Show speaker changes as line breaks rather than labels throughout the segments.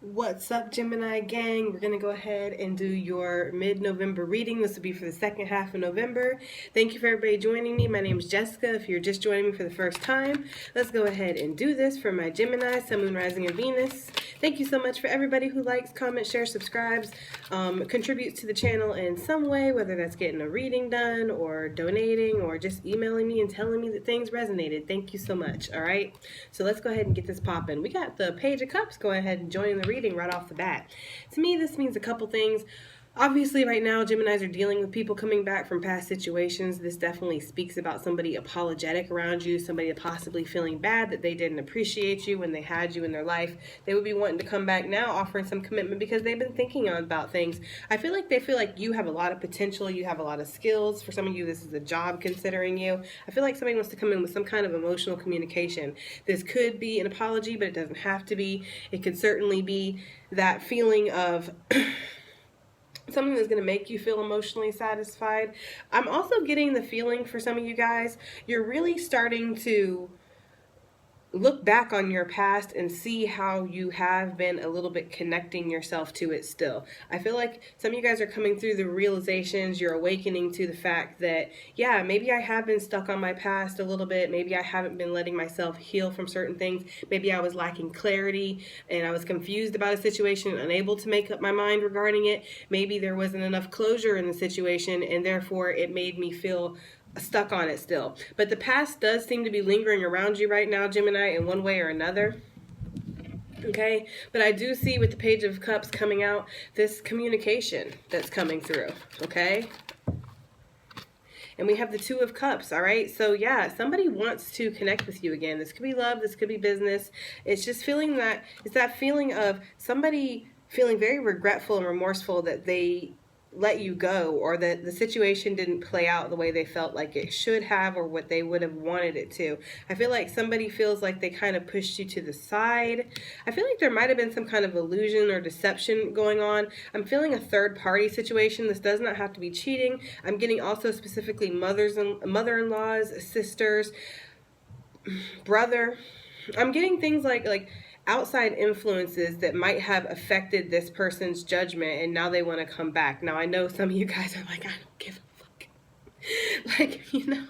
What's up, Gemini gang? We're going to go ahead and do your mid-November reading. This will be for the second half of November. Thank you for everybody joining me. My name is Jessica. If you're just joining me for the first time, let's go ahead and do this for my Gemini, Sun, Moon, Rising, and Venus. Thank you so much for everybody who likes, comments, shares, subscribes, contributes to the channel in some way, whether that's getting a reading done or donating or just emailing me and telling me that things resonated. Thank you so much, all right? So let's go ahead and get this popping. We got the Page of Cups. Go ahead and join the reading right off the bat. To me, this means a couple things. Obviously, right now, Geminis are dealing with people coming back from past situations. This definitely speaks about somebody apologetic around you, somebody possibly feeling bad that they didn't appreciate you when they had you in their life. They would be wanting to come back now, offering some commitment because they've been thinking about things. I feel like they feel like you have a lot of potential, you have a lot of skills. For some of you, this is a job considering you. I feel like somebody wants to come in with some kind of emotional communication. This could be an apology, but it doesn't have to be. It could certainly be that feeling of something that's going to make you feel emotionally satisfied. I'm also getting the feeling for some of you guys, you're really starting to look back on your past and see how you have been a little bit connecting yourself to it still. I feel like some of you guys are coming through the realizations, you're awakening to the fact that, yeah, maybe I have been stuck on my past a little bit. Maybe I haven't been letting myself heal from certain things. Maybe I was lacking clarity and I was confused about a situation, unable to make up my mind regarding it. Maybe there wasn't enough closure in the situation and therefore it made me feel stuck on it still. But the past does seem to be lingering around you right now, Gemini, in one way or another. Okay, but I do see with the Page of Cups coming out, this communication that's coming through, okay? And we have the Two of Cups, all right? So yeah, somebody wants to connect with you again. This could be love, this could be business. It's just feeling that, it's that feeling of somebody feeling very regretful and remorseful that they let you go, or that the situation didn't play out the way they felt like it should have, or what they would have wanted it to. I feel like somebody feels like they kind of pushed you to the side. I feel like there might have been some kind of illusion or deception going on. I'm feeling a third party situation. This does not have to be cheating. I'm getting also specifically mother-in-laws, sisters, brother. I'm getting things like outside influences that might have affected this person's judgment, and now they want to come back. Now, I know some of you guys are like, I don't give a fuck. Like, you know,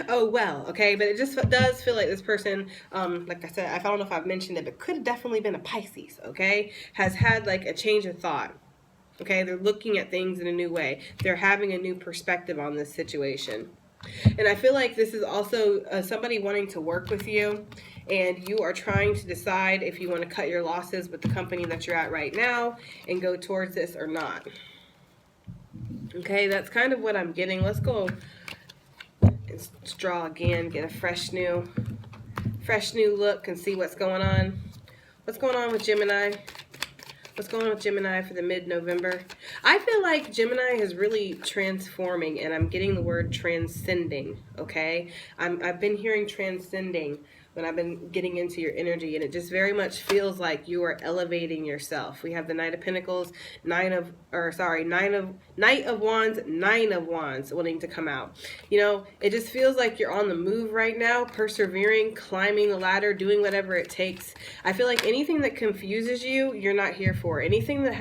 oh well, okay, but it just does feel like this person, like I said, I don't know if I've mentioned it, but could have definitely been a Pisces, okay, has had like a change of thought. Okay, they're looking at things in a new way. They're having a new perspective on this situation. And I feel like this is also somebody wanting to work with you, and you are trying to decide if you want to cut your losses with the company that you're at right now and go towards this or not. Okay, that's kind of what I'm getting. Let's go and draw again, get a fresh new look and see what's going on. What's going on with Gemini? What's going on with Gemini for the mid-November? I feel like Gemini is really transforming, and I'm getting the word transcending, okay? I've been hearing transcending when I've been getting into your energy, and it just very much feels like you are elevating yourself. We have the Knight of Pentacles, Knight of Wands, Nine of Wands wanting to come out. You know, it just feels like you're on the move right now, persevering, climbing the ladder, doing whatever it takes. I feel like anything that confuses you, you're not here for. Anything that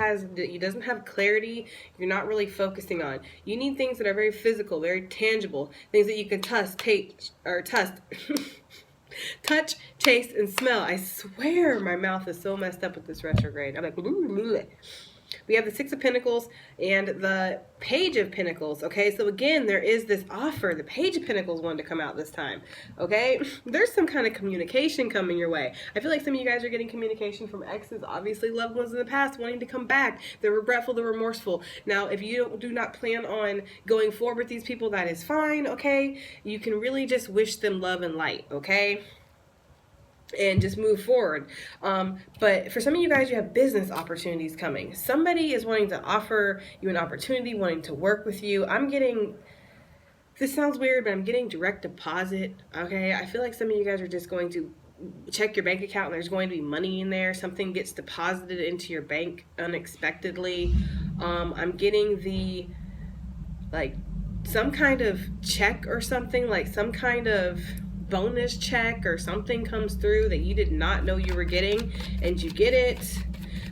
doesn't have clarity, you're not really focusing on. You need things that are very physical, very tangible, things that you can touch, taste, and smell. I swear my mouth is so messed up with this retrograde. I'm like, bleh. We have the Six of Pentacles and the Page of Pentacles, okay? So again, there is this offer. The Page of Pentacles wanted to come out this time, okay? There's some kind of communication coming your way. I feel like some of you guys are getting communication from exes, obviously loved ones in the past wanting to come back. They're regretful, they're remorseful. Now, if you do not plan on going forward with these people, that is fine, okay? You can really just wish them love and light, okay? And just move forward. But for some of you guys, you have business opportunities coming. Somebody is wanting to offer you an opportunity, wanting to work with you. I'm getting, this sounds weird, but I'm getting direct deposit, okay? I feel like some of you guys are just going to check your bank account and there's going to be money in there. Something gets deposited into your bank unexpectedly. I'm getting the, like, some kind of check or something, like some kind of bonus check or something comes through that you did not know you were getting, and you get it.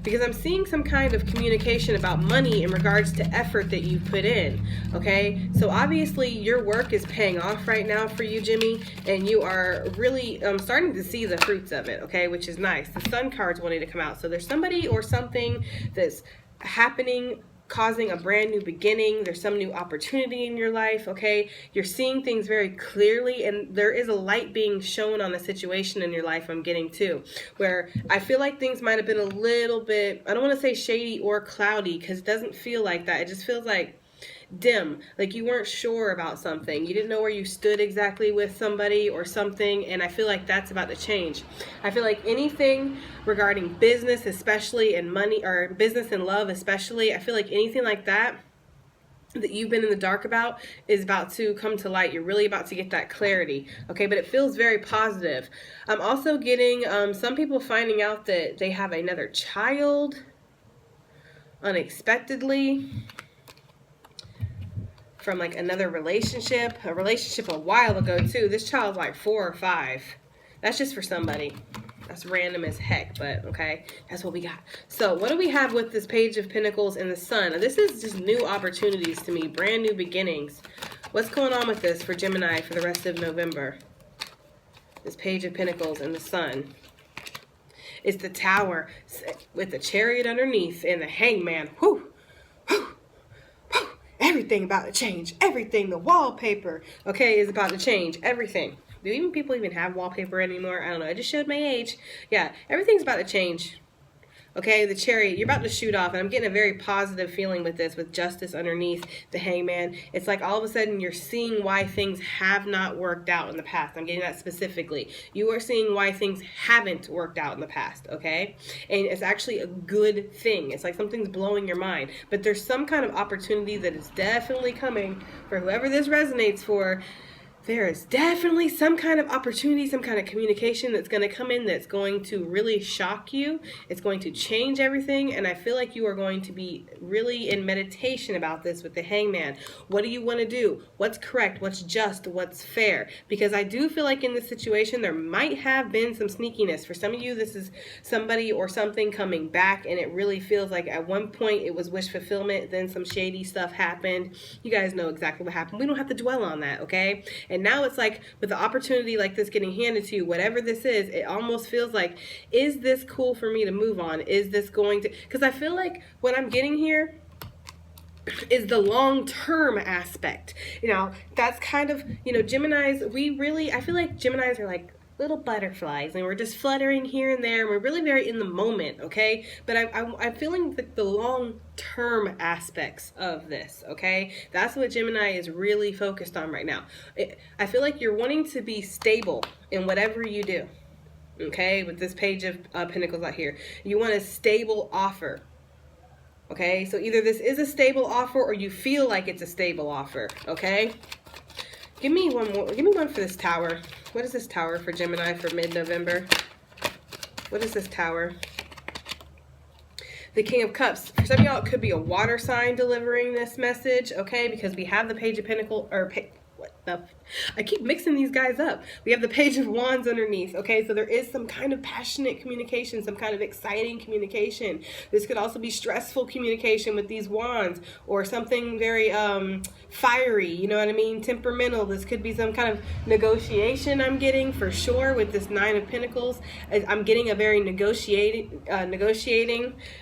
because I'm seeing some kind of communication about money in regards to effort that you put in, okay? So obviously your work is paying off right now for you, Jimmy, and you are really starting to see the fruits of it, okay, which is nice. The Sun card's wanting to come out. So there's somebody or something that's happening, causing a brand new beginning. There's some new opportunity in your life, okay? You're seeing things very clearly, and there is a light being shown on a situation in your life, I'm getting to, where I feel like things might have been a little bit, I don't want to say shady or cloudy, because it doesn't feel like that. It just feels like dim, like you weren't sure about something. You didn't know where you stood exactly with somebody or something, and I feel like that's about to change. I feel like anything regarding business, especially, and money, or business and love especially, I feel like anything like that that you've been in the dark about is about to come to light. You're really about to get that clarity, okay? But it feels very positive. I'm also getting some people finding out that they have another child unexpectedly from like another relationship, a relationship a while ago too. This child's like 4 or 5. That's just for somebody. That's random as heck, but okay, that's what we got. So what do we have with this Page of Pentacles and the Sun? Now, this is just new opportunities to me, brand new beginnings. What's going on with this for Gemini for the rest of November? This Page of Pentacles and the Sun. It's the Tower with the Chariot underneath and the Hangman. Whew. Everything about to change. Everything. The wallpaper, okay, is about to change. Everything. Do even people even have wallpaper anymore? I don't know. I just showed my age. Yeah, everything's about to change. Okay, the Chariot, you're about to shoot off, and I'm getting a very positive feeling with this, with Justice underneath the Hangman. It's like all of a sudden you're seeing why things have not worked out in the past. I'm getting that specifically. You are seeing why things haven't worked out in the past, okay? And it's actually a good thing. It's like something's blowing your mind. But there's some kind of opportunity that is definitely coming for whoever this resonates for. There is definitely some kind of opportunity, some kind of communication that's going to come in that's going to really shock you. It's going to change everything, and I feel like you are going to be really in meditation about this with the Hangman. What do you want to do? What's correct? What's just? What's fair? Because I do feel like in this situation there might have been some sneakiness. For some of you, this is somebody or something coming back, and it really feels like at one point it was wish fulfillment, then some shady stuff happened. You guys know exactly what happened. We don't have to dwell on that, okay? And now it's like with the opportunity like this getting handed to you, whatever this is, it almost feels like, is this cool for me to move on? Is this going to, because I feel like what I'm getting here is the long-term aspect. You know, that's kind of, you know, Geminis, I feel like Geminis are like little butterflies, and we're just fluttering here and there, and we're really very in the moment, okay? But I'm feeling the long-term aspects of this, okay? That's what Gemini is really focused on right now. I feel like you're wanting to be stable in whatever you do, okay? With this Page of Pentacles out here, you want a stable offer. Okay, so either this is a stable offer or you feel like it's a stable offer, okay? Give me one more. Give me one for this Tower. What is this Tower for Gemini for mid-November? What is this Tower? The King of Cups. For some of y'all, it could be a water sign delivering this message, okay? Because we have the Page of Pentacles, or what the, I keep mixing these guys up. We have the Page of Wands underneath, okay? So there is some kind of passionate communication, some kind of exciting communication. This could also be stressful communication with these wands, or something very fiery, you know what I mean? Temperamental. This could be some kind of negotiation I'm getting for sure with this Nine of Pentacles. I'm getting a very negotiating,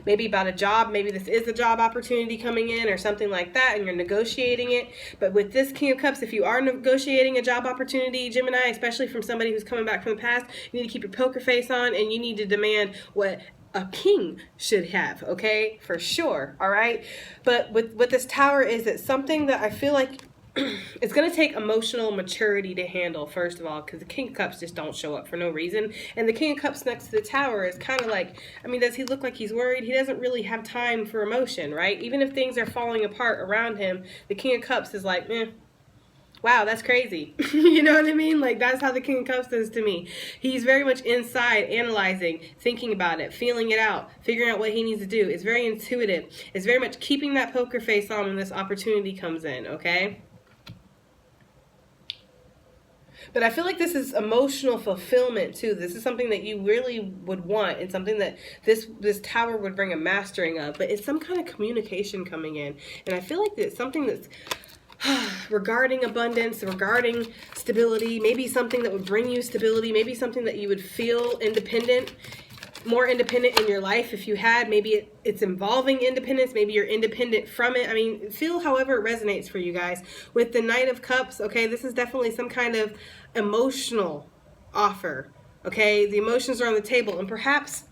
maybe about a job. Maybe this is a job opportunity coming in or something like that, and you're negotiating it. But with this King of Cups, if you are negotiating a job opportunity, Gemini, especially from somebody who's coming back from the past, you need to keep your poker face on, and you need to demand what a king should have, okay? For sure, all right? But with this Tower, is it something that I feel like it's going to take emotional maturity to handle, first of all, because the King of Cups just don't show up for no reason. And the King of Cups next to the Tower is kind of like, I mean, does he look like he's worried? He doesn't really have time for emotion, right? Even if things are falling apart around him, the King of Cups is like, wow, that's crazy. You know what I mean? Like, that's how the King of Cups is to me. He's very much inside, analyzing, thinking about it, feeling it out, figuring out what he needs to do. It's very intuitive. It's very much keeping that poker face on when this opportunity comes in, okay? But I feel like this is emotional fulfillment too. This is something that you really would want, and something that this tower would bring a mastering of. But it's some kind of communication coming in, and I feel like it's something that's regarding abundance, regarding stability, maybe something that would bring you stability, maybe something that you would feel independent, more independent in your life if you had. Maybe it's involving independence, maybe you're independent from it. I mean, feel however it resonates for you guys. With the Knight of Cups, okay, this is definitely some kind of emotional offer, okay? The emotions are on the table, and perhaps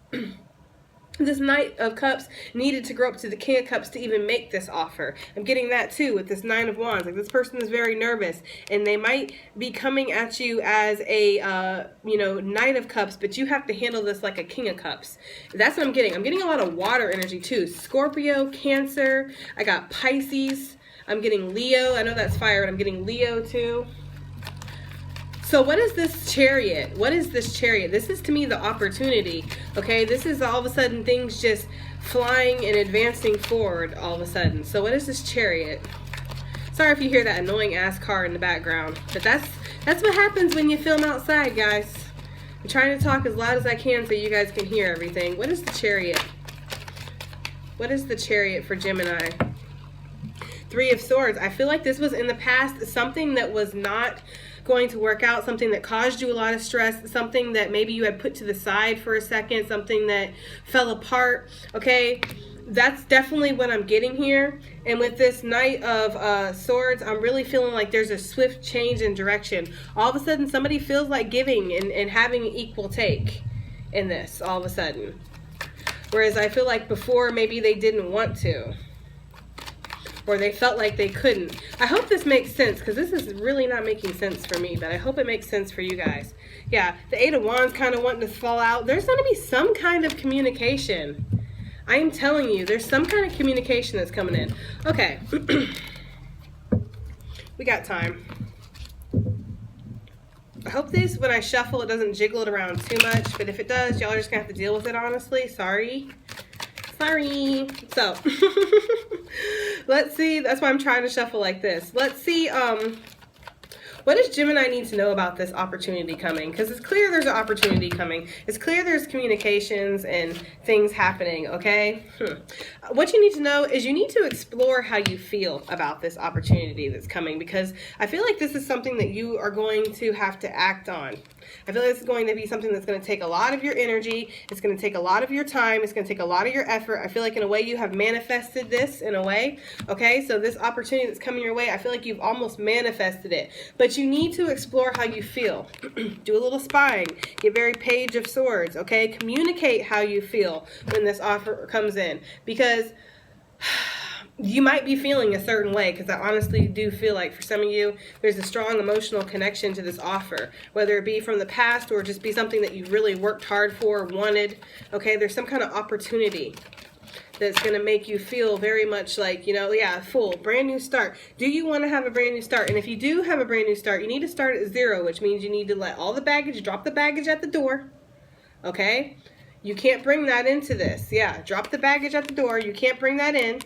this Knight of Cups needed to grow up to the King of Cups to even make this offer. I'm getting that too with this Nine of Wands. Like, this person is very nervous, and they might be coming at you as a, Knight of Cups, but you have to handle this like a King of Cups. That's what I'm getting. I'm getting a lot of water energy too. Scorpio, Cancer. I got Pisces. I'm getting Leo. I know that's fire, but I'm getting Leo too. So what is this Chariot? What is this Chariot? This is, to me, the opportunity, okay? This is all of a sudden things just flying and advancing forward all of a sudden. So what is this Chariot? Sorry if you hear that annoying ass car in the background, but that's what happens when you film outside, guys. I'm trying to talk as loud as I can so you guys can hear everything. What is the Chariot? What is the Chariot for Gemini? Three of Swords. I feel like this was in the past something that was not going to work out, something that caused you a lot of stress, something that maybe you had put to the side for a second, something that fell apart, okay? That's definitely what I'm getting here. And with this Knight of Swords, I'm really feeling like there's a swift change in direction. All of a sudden, somebody feels like giving and having an equal take in this, all of a sudden. Whereas I feel like before, maybe they didn't want to, or they felt like they couldn't. I hope this makes sense, because this is really not making sense for me, but I hope it makes sense for you guys. Yeah, the Eight of Wands kind of wanting to fall out. There's going to be some kind of communication. I am telling you, there's some kind of communication that's coming in. Okay. We got time. I hope this, when I shuffle, it doesn't jiggle it around too much, but if it does, y'all are just going to have to deal with it, honestly. Sorry. So let's see. That's why I'm trying to shuffle like this. Let's see. What does Gemini need to know about this opportunity coming? Because it's clear there's an opportunity coming. It's clear there's communications and things happening, okay? What you need to know is you need to explore how you feel about this opportunity that's coming, because I feel like this is something that you are going to have to act on. I feel like this is going to be something that's going to take a lot of your energy. It's going to take a lot of your time. It's going to take a lot of your effort. I feel like in a way you have manifested this in a way, okay? So this opportunity that's coming your way, I feel like you've almost manifested it. But you need to explore how you feel. Do a little spying. Get very Page of Swords, okay? Communicate how you feel when this offer comes in, because you might be feeling a certain way, because I honestly do feel like for some of you, there's a strong emotional connection to this offer, whether it be from the past or just be something that you really worked hard for, wanted, okay? There's some kind of opportunity that's going to make you feel very much like, yeah, full, brand new start. Do you want to have a brand new start? And if you do have a brand new start, you need to start at 0, which means you need to let all the baggage, drop the baggage at the door, okay? You can't bring that into this. Yeah, drop the baggage at the door. You can't bring that in.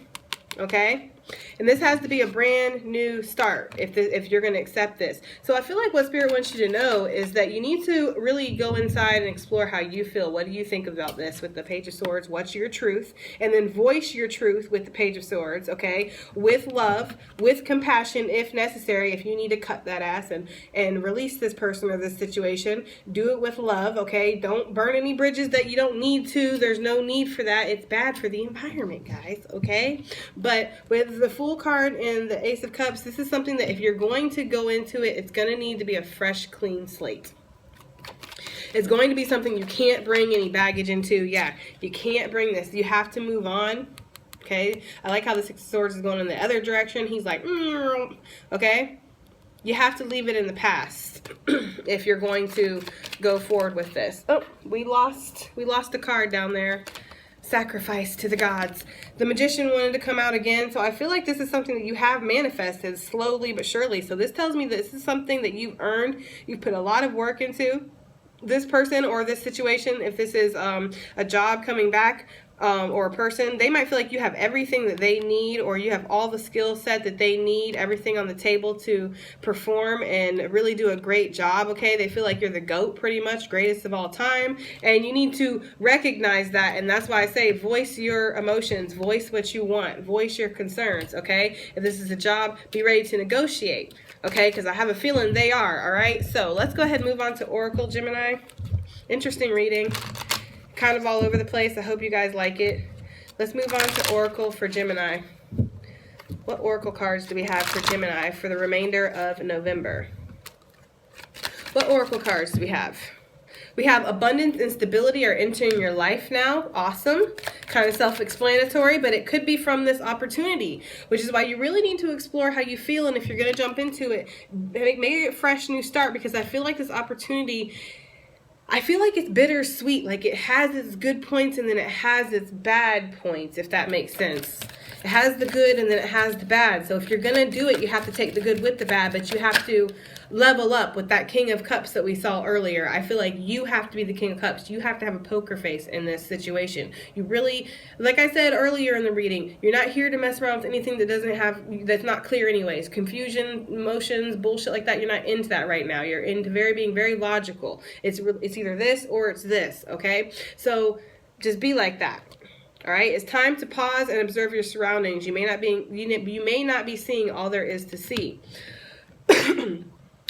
Okay, and this has to be a brand new start if you're going to accept this. So I feel like what Spirit wants you to know is that you need to really go inside and explore how you feel. What do you think about this with the Page of Swords? What's your truth? And then voice your truth with the Page of Swords, okay? With love, with compassion if necessary. If you need to cut that ass and release this person or this situation, do it with love, okay? Don't burn any bridges that you don't need to. There's no need for that. It's bad for the environment, guys, okay? But with the Fool card and the Ace of Cups, this is something that if you're going to go into it, it's going to need to be a fresh, clean slate. It's going to be something you can't bring any baggage into. Yeah, you can't bring this. You have to move on. Okay? I like how the Six of Swords is going in the other direction. He's like, okay? You have to leave it in the past if you're going to go forward with this. Oh, we lost a card down there. Sacrifice to the gods. The Magician wanted to come out again, so I feel like this is something that you have manifested slowly but surely. So this tells me that this is something that you've earned. You've put a lot of work into this person or this situation. If this is a job coming back, or a person, they might feel like you have everything that they need, or you have all the skill set that they need, everything on the table to perform and really do a great job, okay? They feel like you're the GOAT pretty much, greatest of all time, and you need to recognize that, and that's why I say voice your emotions, voice what you want, voice your concerns, okay? If this is a job, be ready to negotiate, okay? Because I have a feeling they are, all right? So let's go ahead and move on to Oracle, Gemini. Interesting reading. Kind of all over the place. I hope you guys like it. Let's move on to Oracle for Gemini. What Oracle cards do we have for Gemini for the remainder of November? What Oracle cards do we have? We have abundance and stability are entering your life now. Awesome. Kind of self-explanatory, but it could be from this opportunity, which is why you really need to explore how you feel, and if you're going to jump into it, make it a fresh new start, because I feel like this opportunity, I feel like it's bittersweet. Like it has its good points and then it has its bad points, if that makes sense. It has the good and then it has the bad. So if you're going to do it, you have to take the good with the bad, but you have to level up with that King of Cups that we saw earlier. I feel like you have to be the King of Cups. You have to have a poker face in this situation. You really, like I said earlier in the reading, you're not here to mess around with anything that that's not clear anyways. Confusion, emotions, bullshit like that, you're not into that right now. You're into being very logical. It's either this or it's this, okay? So just be like that. All right, it's time to pause and observe your surroundings. You may not be seeing all there is to see.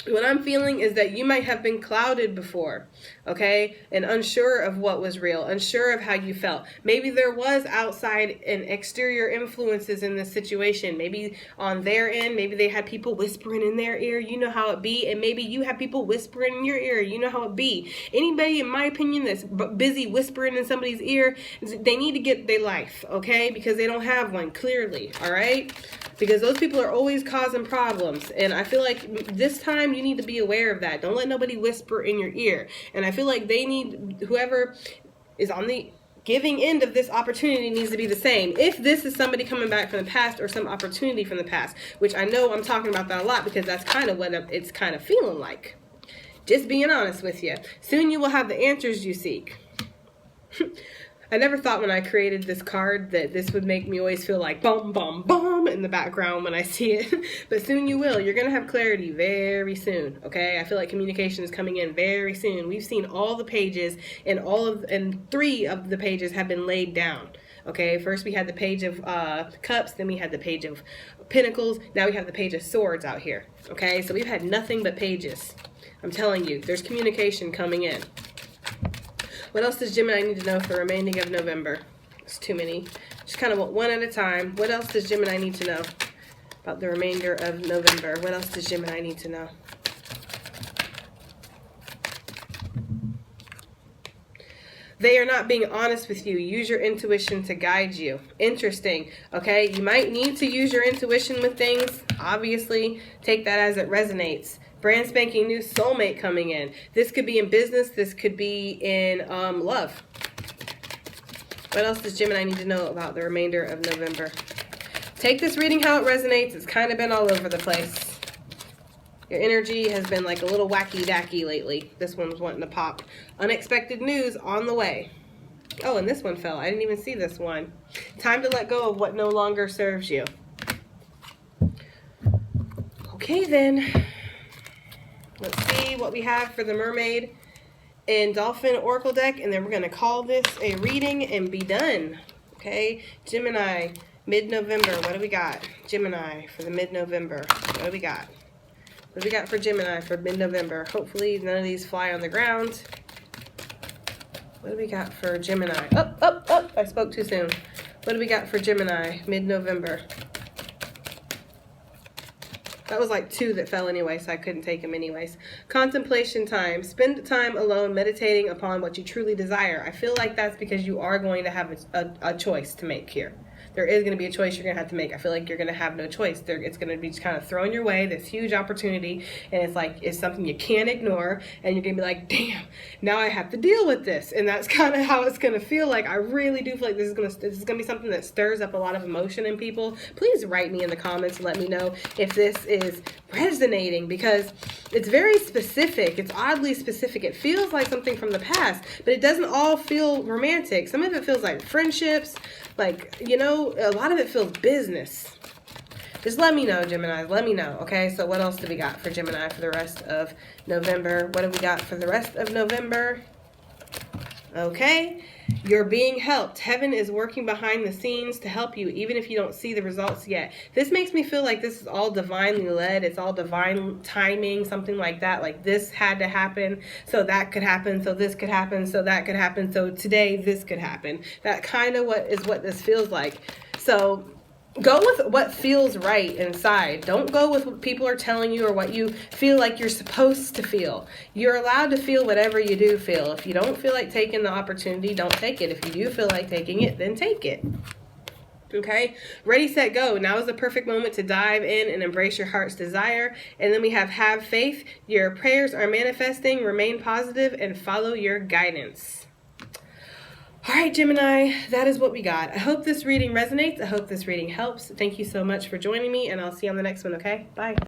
What I'm feeling is that you might have been clouded before, okay, and unsure of what was real, unsure of how you felt. Maybe there was outside and exterior influences in this situation. Maybe on their end, maybe they had people whispering in their ear, you know how it be, and maybe you have people whispering in your ear, you know how it be. Anybody, in my opinion, that's busy whispering in somebody's ear, they need to get their life, okay, because they don't have one, clearly, all right? Because those people are always causing problems. And I feel like this time you need to be aware of that. Don't let nobody whisper in your ear. And I feel like whoever is on the giving end of this opportunity needs to be the same. If this is somebody coming back from the past or some opportunity from the past, which I know I'm talking about that a lot because that's kind of what it's kind of feeling like. Just being honest with you. Soon you will have the answers you seek. I never thought when I created this card that this would make me always feel like bum, bum, bum in the background when I see it. But soon you will. You're going to have clarity very soon, okay? I feel like communication is coming in very soon. We've seen all the pages, and 3 of the pages have been laid down, okay? First we had the page of cups, then we had the page of pentacles, now we have the page of swords out here, okay? So we've had nothing but pages. I'm telling you, there's communication coming in. What else does Gemini need to know for the remaining of November? It's too many. Just kind of one at a time. What else does Gemini need to know about the remainder of November? What else does Gemini need to know? They are not being honest with you. Use your intuition to guide you. Interesting. Okay, you might need to use your intuition with things. Obviously, take that as it resonates. Brand spanking new soulmate coming in. This could be in business. This could be in love. What else does Gemini need to know about the remainder of November? Take this reading how it resonates. It's kind of been all over the place. Your energy has been like a little wacky-dacky lately. This one's wanting to pop. Unexpected news on the way. Oh, and this one fell. I didn't even see this one. Time to let go of what no longer serves you. Okay, then. Let's see what we have for the Mermaid and Dolphin Oracle deck, and then we're going to call this a reading and be done. Okay, Gemini, mid-November. What do we got? Gemini for the mid-November. What do we got? What do we got for Gemini for mid-November? Hopefully none of these fly on the ground. What do we got for Gemini? Oh, I spoke too soon. What do we got for Gemini, mid-November? That was like 2 that fell anyway, so I couldn't take them anyways. Contemplation time. Spend time alone meditating upon what you truly desire. I feel like that's because you are going to have a choice to make here. There is going to be a choice you're going to have to make. I feel like you're going to have no choice. It's going to be just kind of thrown your way, this huge opportunity, and it's like, it's something you can't ignore, and you're going to be like, damn, now I have to deal with this. And that's kind of how it's going to feel like. I really do feel like this is going to be something that stirs up a lot of emotion in people. Please write me in the comments and let me know if this is resonating, because it's very specific. It's oddly specific. It feels like something from the past, but it doesn't all feel romantic. Some of it feels like friendships, like, you know, a lot of it feels business. Just let me know, Gemini. Let me know, okay? So what else do we got for Gemini for the rest of November? What do we got for the rest of November? Okay. You're being helped. Heaven is working behind the scenes to help you, even if you don't see the results yet. This makes me feel like this is all divinely led. It's all divine timing, something like that. Like this had to happen, so that could happen, so this could happen, so that could happen, so today this could happen. That kind of what this feels like. So go with what feels right inside. Don't go with what people are telling you or what you feel like you're supposed to feel. You're allowed to feel whatever you do feel. If you don't feel like taking the opportunity, don't take it. If you do feel like taking it, then take it. Okay, ready, set, go. Now is the perfect moment to dive in and embrace your heart's desire. And then we have faith. Your prayers are manifesting. Remain positive and follow your guidance. All right, Gemini, that is what we got. I hope this reading resonates. I hope this reading helps. Thank you so much for joining me, and I'll see you on the next one, okay? Bye.